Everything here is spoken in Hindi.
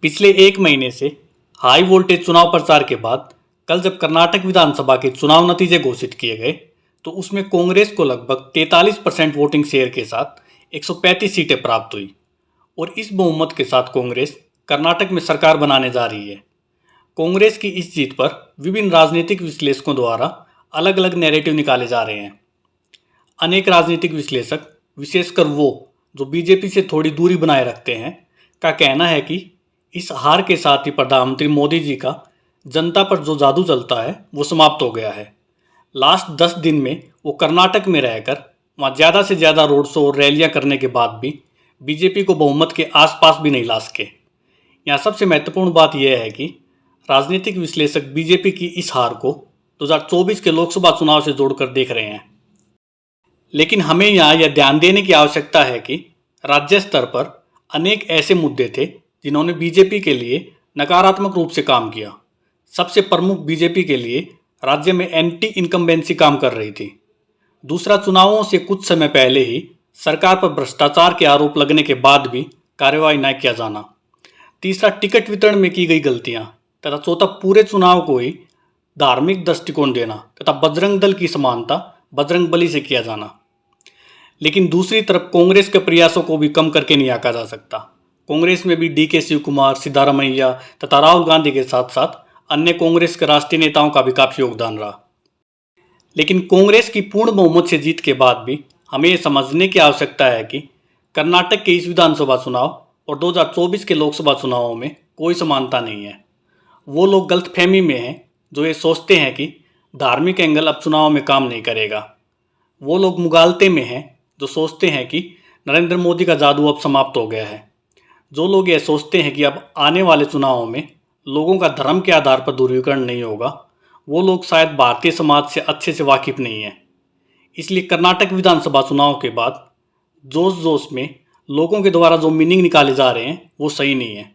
पिछले एक महीने से हाई वोल्टेज चुनाव प्रचार के बाद कल जब कर्नाटक विधानसभा के चुनाव नतीजे घोषित किए गए तो उसमें कांग्रेस को लगभग 43% वोटिंग शेयर के साथ 135 सीटें प्राप्त हुई और इस बहुमत के साथ कांग्रेस कर्नाटक में सरकार बनाने जा रही है। कांग्रेस की इस जीत पर विभिन्न राजनीतिक विश्लेषकों द्वारा अलग अलग नैरेटिव निकाले जा रहे हैं। अनेक राजनीतिक विश्लेषक, विशेषकर वो जो बीजेपी से थोड़ी दूरी बनाए रखते हैं, का कहना है कि इस हार के साथ ही प्रधानमंत्री मोदी जी का जनता पर जो जादू चलता है वो समाप्त हो गया है। लास्ट 10 दिन में वो कर्नाटक में रहकर वहाँ ज़्यादा से ज़्यादा रोड शो और रैलियाँ करने के बाद भी बीजेपी को बहुमत के आसपास भी नहीं ला सके। यहाँ सबसे महत्वपूर्ण बात यह है कि राजनीतिक विश्लेषक बीजेपी की इस हार को 2024 के लोकसभा चुनाव से जोड़कर देख रहे हैं। लेकिन हमें यहाँ यह ध्यान देने की आवश्यकता है कि राज्य स्तर पर अनेक ऐसे मुद्दे थे जिन्होंने बीजेपी के लिए नकारात्मक रूप से काम किया। सबसे प्रमुख बीजेपी के लिए राज्य में एंटी इनकम्बेंसी काम कर रही थी। दूसरा, चुनावों से कुछ समय पहले ही सरकार पर भ्रष्टाचार के आरोप लगने के बाद भी कार्रवाई न किया जाना। तीसरा, टिकट वितरण में की गई गलतियां तथा चौथा, पूरे चुनाव को ही धार्मिक दृष्टिकोण देना तथा बजरंग दल की समानता बजरंग बली से किया जाना। लेकिन दूसरी तरफ कांग्रेस के प्रयासों को भी कम करके नहीं आंका जा सकता। कांग्रेस में भी DK शिव कुमार, सिद्धारमैया तथा राहुल गांधी के साथ साथ अन्य कांग्रेस के राष्ट्रीय नेताओं का भी काफ़ी योगदान रहा। लेकिन कांग्रेस की पूर्ण बहुमत से जीत के बाद भी हमें यह समझने की आवश्यकता है कि कर्नाटक के इस विधानसभा चुनाव और 2024 के लोकसभा चुनावों में कोई समानता नहीं है। वो लोग गलतफहमी में हैं जो ये सोचते हैं कि धार्मिक एंगल अब चुनाव में काम नहीं करेगा। वो लोग मुगालते में हैं जो सोचते हैं कि नरेंद्र मोदी का जादू अब समाप्त हो गया है। जो लोग यह सोचते हैं कि अब आने वाले चुनावों में लोगों का धर्म के आधार पर ध्रुवीकरण नहीं होगा, वो लोग शायद भारतीय समाज से अच्छे से वाकिफ नहीं है। इसलिए कर्नाटक विधानसभा चुनाव के बाद जोश जोश में लोगों के द्वारा जो मीनिंग निकाले जा रहे हैं वो सही नहीं है।